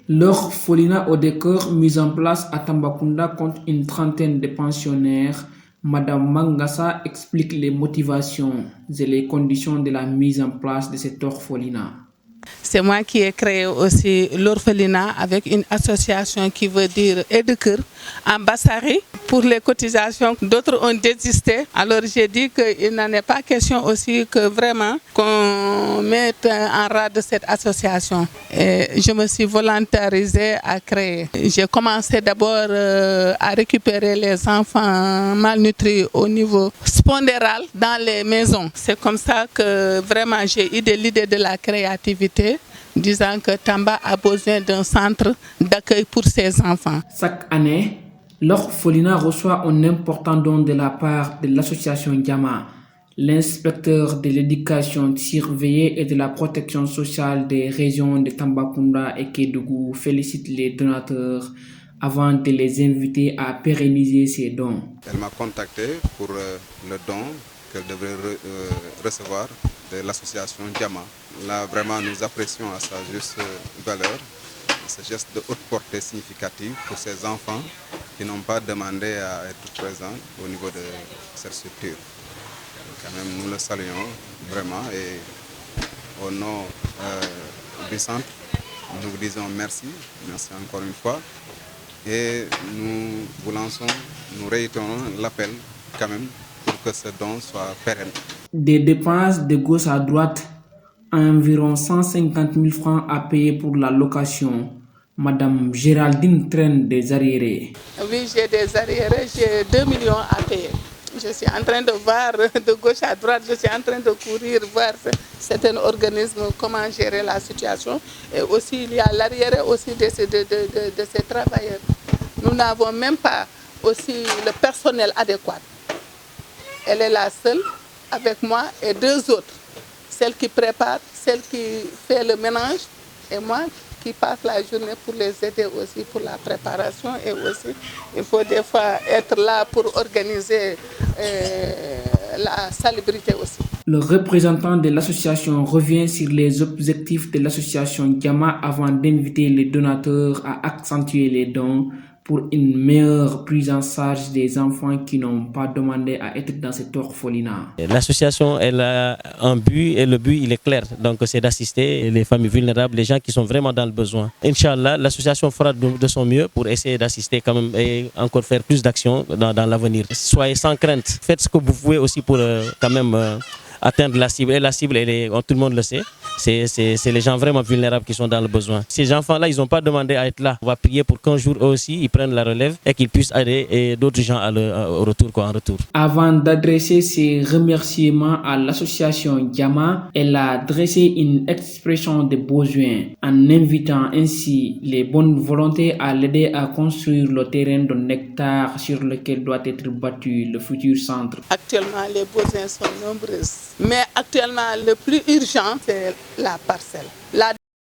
L'orphelinat au décor mis en place à Tambacounda compte une trentaine de pensionnaires. Madame Mangassa explique les motivations et les conditions de la mise en place de cet orphelinat. C'est moi qui ai créé aussi l'orphelinat avec une association qui veut dire Edecœur en Bassari. Pour les cotisations, d'autres ont désisté. Alors j'ai dit qu'il n'en est pas question aussi que vraiment qu'on mette en rade cette association. Et je me suis volontarisée à créer. J'ai commencé d'abord à récupérer les enfants malnutris au niveau spondéral dans les maisons. C'est comme ça que vraiment j'ai eu l'idée de la créativité, disant que Tamba a besoin d'un centre d'accueil pour ses enfants. Chaque année, l'orphelinat reçoit un important don de la part de l'association Yama. L'inspecteur de l'éducation surveillée et de la protection sociale des régions de Tambacounda et Kédougou félicite les donateurs avant de les inviter à pérenniser ces dons. Elle m'a contacté pour le don qu'elle devrait recevoir de l'association Yama. Là, vraiment, nous apprécions à sa juste valeur ce geste de haute portée significative pour ces enfants qui n'ont pas demandé à être présents au niveau de cette structure. Quand même, nous le saluons vraiment et au nom du centre, nous vous disons merci encore une fois et nous réitérons l'appel quand même pour que ce don soit pérenne. Des dépenses de gauche à droite, environ 150 000 francs à payer pour la location. Madame Géraldine traîne des arriérés. Oui, j'ai des arriérés, j'ai 2 millions à payer. Je suis en train de voir de gauche à droite, je suis en train de courir, voir certains organismes, comment gérer la situation. Et aussi, il y a l'arriéré aussi de ces travailleurs. Nous n'avons même pas aussi le personnel adéquat. Elle est la seule avec moi et 2 autres. Celle qui prépare, celle qui fait le ménage et moi qui passe la journée pour les aider aussi pour la préparation et aussi il faut des fois être là pour organiser la salubrité aussi. Le représentant de l'association revient sur les objectifs de l'association Yama avant d'inviter les donateurs à accentuer les dons pour une meilleure prise en charge des enfants qui n'ont pas demandé à être dans cet orphelinat. L'association, elle a un but et le but, il est clair. Donc, c'est d'assister les familles vulnérables, les gens qui sont vraiment dans le besoin. Inch'Allah, l'association fera de son mieux pour essayer d'assister quand même et encore faire plus d'actions dans l'avenir. Soyez sans crainte. Faites ce que vous pouvez aussi pour quand même atteindre la cible. Et la cible, tout le monde le sait. C'est les gens vraiment vulnérables qui sont dans le besoin. Ces enfants-là, ils n'ont pas demandé à être là. On va prier pour qu'un jour, eux aussi, ils prennent la relève et qu'ils puissent aider d'autres gens en retour. Avant d'adresser ses remerciements à l'association Yama, elle a dressé une expression de besoin en invitant ainsi les bonnes volontés à l'aider à construire le terrain d'un hectare sur lequel doit être bâti le futur centre. Actuellement, les besoins sont nombreux. Mais actuellement, le plus urgent, c'est la parcelle. La